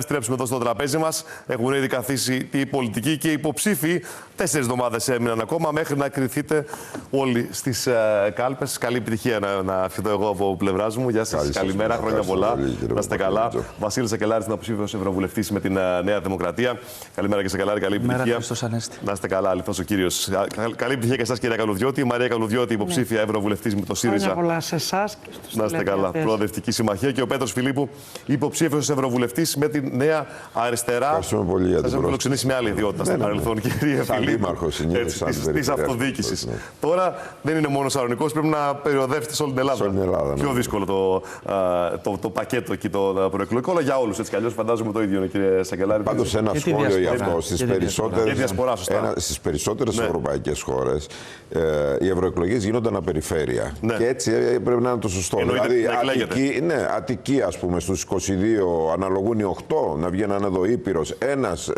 Επιστρέψουμε εδώ στο τραπέζι μας. Έχουν ήδη καθίσει οι πολιτικοί και οι υποψήφοι. 4 εβδομάδες έμειναν ακόμα μέχρι να κριθείτε όλοι στις κάλπες. Καλή επιτυχία να ευχηθώ εγώ από πλευράς μου. Γεια σας. Καλημέρα, χρόνια πολλά. Να είστε καλά. Βασίλης Σακελάρης, είναι υποψήφιος ευρωβουλευτής με την Νέα Δημοκρατία. Καλημέρα και Σακελάρη, καλή επιτυχία. Να είστε καλά, αληθώς ο κύριος. Καλή επιτυχία και εσάς, κυρία Καλουδιώτη. Μαρία Καλουδιώτη, υποψήφια ευρωβουλευτής με το ΣΥΡΙΖΑ. Χρόνια πολλά σε εσάς και στους να είστε καλά. Προοδευτική Συμμαχία. Και ο Πέτρος Φιλίππου, υποψήφιος ευρωβουλευτής με την Νέα Αριστερά. Ευχαριστούμε πολύ για την πρόσκληση. Σας φιλοξενήσει με άλλη ιδιότητα στο παρελθόν, κύριε Φιλίππου. Της αυτοδιοίκησης. Τώρα δεν είναι μόνο Σαλονικός, πρέπει να περιοδεύσετε σε όλη την Ελλάδα. Πιο δύσκολο το πακέτο εκεί το προεκλογικό, αλλά για όλους έτσι κι αλλιώς φαντάζομαι το ίδιο είναι, κύριε Σακελάρη. Πάντως ένα σχόλιο γι' αυτό. Στις περισσότερες ευρωπαϊκές χώρες οι ευρωεκλογές γίνονται αναπεριφέρεια. Και έτσι πρέπει να είναι το σωστό. Δηλαδή, Αττική, ας πούμε, στους 22 αναλογούν οι 8, να βγαίνουν εδώ Ήπειρος, ένας.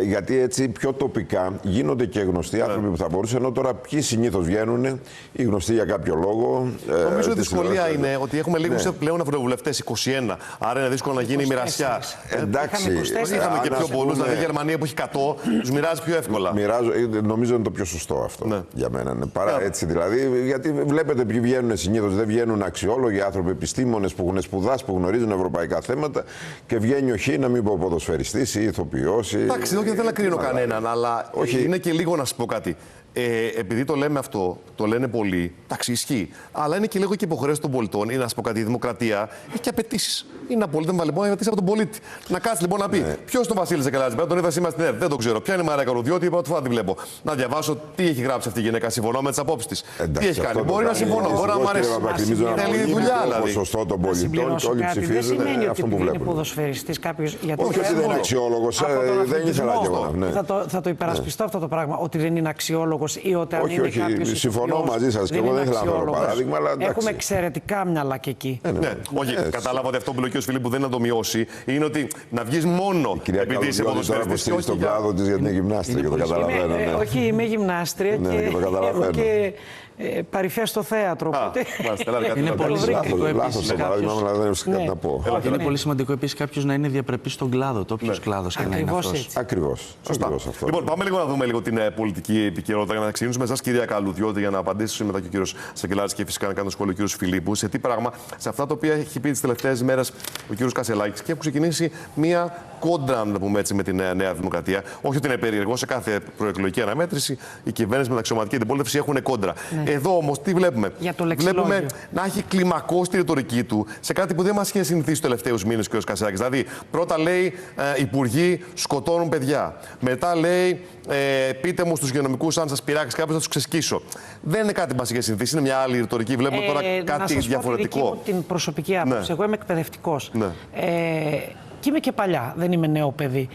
Γιατί έτσι πιο τοπικά γίνονται και γνωστοί άνθρωποι που θα μπορούσαν, ενώ τώρα ποιοι συνήθως βγαίνουν, οι γνωστοί για κάποιο λόγο. Νομίζω η δυσκολία είναι ότι έχουμε λίγους πλέον ευρωβουλευτές, 21. Άρα είναι δύσκολο να γίνει η μοιρασιά. Εντάξει. Είχαμε και πιο πολλούς, δηλαδή η Γερμανία που έχει 100, τους μοιράζει πιο εύκολα. Νομίζω είναι το πιο σωστό αυτό για μένα. Παρά έτσι δηλαδή, γιατί βλέπετε ποιοι βγαίνουν συνήθως, δεν βγαίνουν αξιόλογοι άνθρωποι, επιστήμονες που έχουν σπουδάσει, που γνωρίζουν ευρωπαϊκά θέματα και βγαίνει ο Χ, να μην πω ποδοσφαιριστής ή ηθοποιός. Εντάξει, εδώ και δεν θέλω να κρίνω κανέναν, αλλά είναι και λίγο να σου πω κάτι. Επειδή το λέμε αυτό, το λένε πολλοί, εντάξει, ισχύει. Αλλά είναι και λίγο και υποχρέωση των πολιτών. Είναι να σου πω κάτι, η δημοκρατία έχει και απαιτήσεις. Είναι απολύτω βαλαιμό απαιτήσει από τον πολίτη. Να κάτσει λοιπόν να πει ποιος είναι ο Βασίλης Σακελάρης, τον είδα σήμερα στην ΕΡΤ, δεν το ξέρω. Ποια είναι η Μαρία Καλουδιώτη, είπα ότι φορά τη βλέπω. Να διαβάσω τι έχει γράψει αυτή η γυναίκα, συμφωνώ με τις απόψεις της. Τι έχει κάνει. Μπορεί να συμφωνώ, μπορεί να μου αρέσει. Θέλει δουλειά δηλαδή. Το ποσοστό των πολιτών και όλοι ψηφίζουν αυτό που βλέπουν. Είναι ποδοσφαιριστής κάποιος για το. Όχι ότι δεν είναι αξιόλογος, δεν ήθελα κι εγώ. Θα το υπερασπιστώ αυτό το πράγμα, ότι δεν είναι αξιόλογο. Όχι, συμφωνώ μαζί σας και εγώ δεν ήθελα να φέρω παράδειγμα. Έχουμε εξαιρετικά μυαλά και εκεί. Όχι, κατάλαβα ότι αυτό που λέει ο κ. Φιλίππου δεν είναι να το μειώσει. Είναι ότι να βγεις μόνο επειδή είσαι ποδοσφαιριστής. Τώρα που στον κλάδο της γιατί είναι γυμνάστρια και το καταλαβαίνω. Όχι, είμαι γυμνάστρια και έχω και παρυφές στο θέατρο. Είναι πολύ σημαντικό λάθος το παράδειγμα, αλλά δεν έχω κάτι να πω. Είναι πολύ σημαντικό επίσης κάποιος να είναι διαπρεπής στον κλάδο, το όποιος κλάδος και να είναι αυτός. Ακριβώς. Λοιπόν, πάμε λίγο να δούμε λίγο την πολιτική επικαιρότητα για να ξεκινήσουμε με εσάς, κυρία Καλουδιώτη, για να απαντήσει μετά και ο κύριος Σακελάρης και φυσικά να κάνει το σχόλιο ο κύριος Φιλίππου. Σε τι πράγμα, σε αυτά τα οποία έχει πει τις τελευταίες μέρες ο κύριος Κασελάκης και έχουν ξεκινήσει μία κόντρα, να το πούμε έτσι, με τη Νέα Δημοκρατία. Όχι ότι είναι περίεργο, σε κάθε προεκλογική αναμέτρηση η κυβέρνηση με την αξιωματική αντιπολίτευση έχουν κόντρα. Εδώ όμως τι βλέπουμε? Βλέπουμε να έχει κλιμακώσει τη ρητορική του σε κάτι που δεν μας είχε συνηθίσει τους τελευταίους μήνες ο κ. Κασελάκης. Δηλαδή, πρώτα λέει υπουργοί σκοτώνουν παιδιά. Μετά λέει πείτε μου στους υγειονομικούς αν σας πειράξει κάποιος να τους ξεσκίσω. Δεν είναι κάτι που μας είχε συνηθίσει, είναι μια άλλη ρητορική. Βλέπουμε τώρα κάτι διαφορετικό. Να σας πω την προσωπική άποψη. Εγώ είμαι εκπαιδευτικός. Και είμαι και παλιά, δεν είμαι νέο παιδί.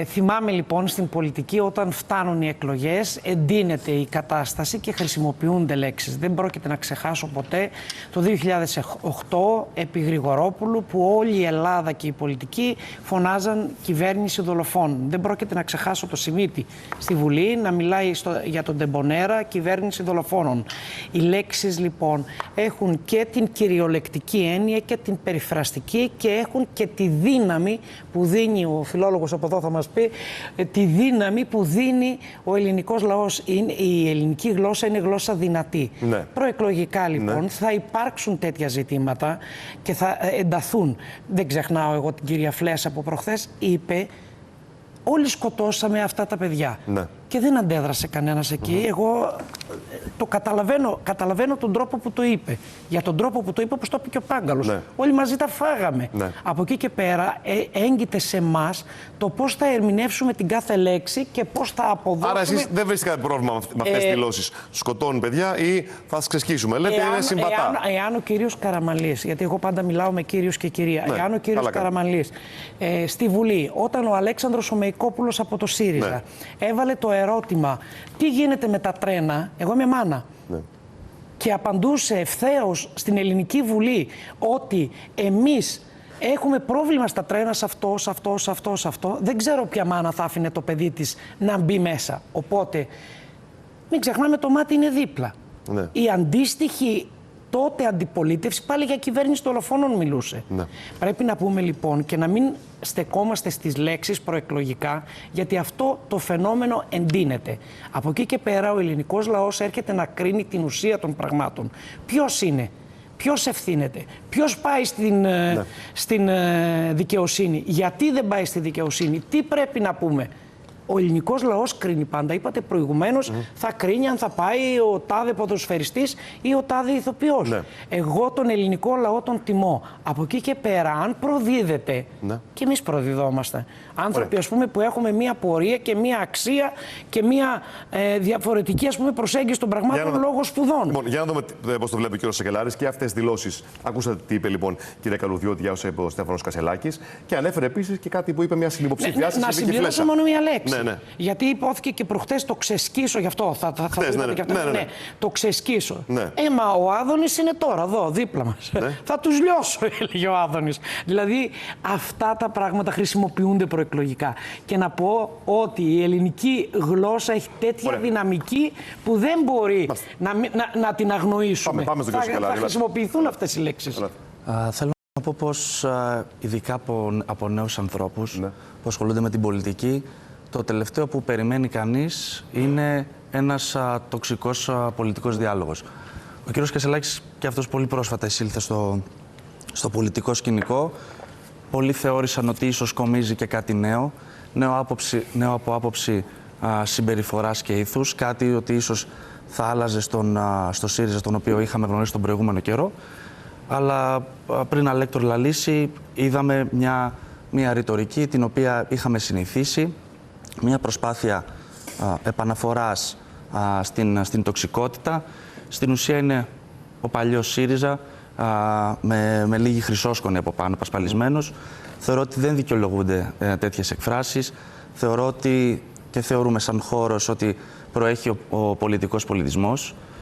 Θυμάμαι λοιπόν στην πολιτική όταν φτάνουν οι εκλογές, εντείνεται η κατάσταση και χρησιμοποιούνται λέξεις. Δεν πρόκειται να ξεχάσω ποτέ το 2008 επί Γρηγορόπουλου που όλη η Ελλάδα και οι πολιτικοί φωνάζαν κυβέρνηση δολοφόνων. Δεν πρόκειται να ξεχάσω το Σιμίτη στη Βουλή να μιλάει για τον Ντεμπονέρα κυβέρνηση δολοφόνων. Οι λέξεις λοιπόν έχουν και την κυριολεκτική έννοια και την περιφραστική και έχουν και τη δύναμη που δίνει ο φιλόλογος από εδώ θα μας πει, τη δύναμη που δίνει ο ελληνικός λαός. Η ελληνική γλώσσα είναι γλώσσα δυνατή. Προεκλογικά λοιπόν θα υπάρξουν τέτοια ζητήματα και θα ενταθούν. Δεν ξεχνάω εγώ την κυρία Φλέας από προχθές, είπε όλοι σκοτώσαμε αυτά τα παιδιά. Και δεν αντέδρασε κανένας εκεί. Εγώ το καταλαβαίνω τον τρόπο που το είπε. Για τον τρόπο που το είπε, όπως το είπε και ο Πάγκαλος. Όλοι μαζί τα φάγαμε. Από εκεί και πέρα έγκυται σε εμάς το πώς θα ερμηνεύσουμε την κάθε λέξη και πώς θα αποδώσουμε. Άρα εσείς δεν βρίσκετε κάτι πρόβλημα με αυτές τις δηλώσεις? Σκοτώνουν παιδιά ή θα σας ξεσκίσουμε? Λέτε είναι συμβατά. Εάν ο κύριος Καραμανλής, γιατί εγώ πάντα μιλάω με κύριος και κυρία, εάν ο κύριος Καραμανλής στη Βουλή, όταν ο Αλέξανδρος Ομεϊκόπουλος από το ΣΥΡΙΖΑ έβαλε το ερώτημα τι γίνεται με τα τρένα, εγώ είμαι μάνα, και απαντούσε ευθέως στην Ελληνική Βουλή ότι εμείς έχουμε πρόβλημα στα τρένα σε αυτό, δεν ξέρω ποια μάνα θα άφηνε το παιδί της να μπει μέσα. Οπότε μην ξεχνάμε το μάτι είναι δίπλα. Η αντίστοιχη τότε αντιπολίτευση πάλι για κυβέρνηση δολοφόνων μιλούσε. Ναι. Πρέπει να πούμε λοιπόν και να μην στεκόμαστε στις λέξεις προεκλογικά, γιατί αυτό το φαινόμενο εντείνεται. Από εκεί και πέρα ο ελληνικός λαός έρχεται να κρίνει την ουσία των πραγμάτων. Ποιος είναι, ποιος ευθύνεται, ποιος πάει στην δικαιοσύνη, γιατί δεν πάει στη δικαιοσύνη, τι πρέπει να πούμε. Ο ελληνικός λαός κρίνει πάντα. Είπατε προηγουμένως, θα κρίνει αν θα πάει ο τάδε ποδοσφαιριστής ή ο τάδε ηθοποιός. Ναι. Εγώ τον ελληνικό λαό τον τιμώ. Από εκεί και πέρα, αν προδίδεται, και εμείς προδιδόμαστε. Άνθρωποι, ας πούμε, που έχουμε μία πορεία και μία αξία και μία διαφορετική, ας πούμε, προσέγγιση των πραγμάτων λόγω σπουδών. Λοιπόν, για να δούμε πώς το βλέπει ο κ. Σακελάρης και αυτές τις δηλώσεις. Ακούσατε τι είπε, λοιπόν, κύριε Καλουδιώτη, για όσα είπε ο Στέφανος Κασελάκης. Και ανέφερε επίσης και κάτι που είπε μια συνυποψήφιά σας. Να συμπληρώσω μόνο μία λέξη. Ναι. Γιατί υπόθηκε και προχτές το ξεσκίσω, γι' αυτό θα το πούμε και αυτό. Ναι, το ξεσκίσω. Ναι. Μα ο Άδωνης είναι τώρα εδώ, δίπλα μας. Ναι. Θα τους λιώσω, έλεγε ο Άδωνης. Δηλαδή, αυτά τα πράγματα χρησιμοποιούνται προεκλογικά. Και να πω ότι η ελληνική γλώσσα έχει τέτοια δυναμική που δεν μπορεί να την αγνοήσουμε. Πάμε στο θα χρησιμοποιηθούν αυτές οι λέξεις. Θέλω να πω πως, ειδικά από νέους ανθρώπους που ασχολούνται με την πολιτική, το τελευταίο που περιμένει κανείς είναι ένας τοξικός πολιτικός διάλογος. Ο κ. Κασελάκης και αυτός πολύ πρόσφατα εισήλθε στο πολιτικό Πολλοί θεώρησαν ότι ίσως κομίζει και κάτι νέο από άποψη συμπεριφοράς και ήθους, κάτι ότι ίσως θα άλλαζε στο ΣΥΡΙΖΑ, τον οποίο είχαμε γνωρίσει τον προηγούμενο καιρό. Αλλά πριν αλέκτορ λαλήσει, είδαμε μια ρητορική την οποία είχαμε συνηθίσει, μια προσπάθεια επαναφοράς στην τοξικότητα. Στην ουσία είναι ο παλιός ΣΥΡΙΖΑ με λίγη χρυσόσκονη από πάνω, πασπαλισμένος. Θεωρώ ότι δεν δικαιολογούνται τέτοιες εκφράσεις. Θεωρώ ότι και θεωρούμε σαν χώρος ότι προέχει ο πολιτικός πολιτισμός.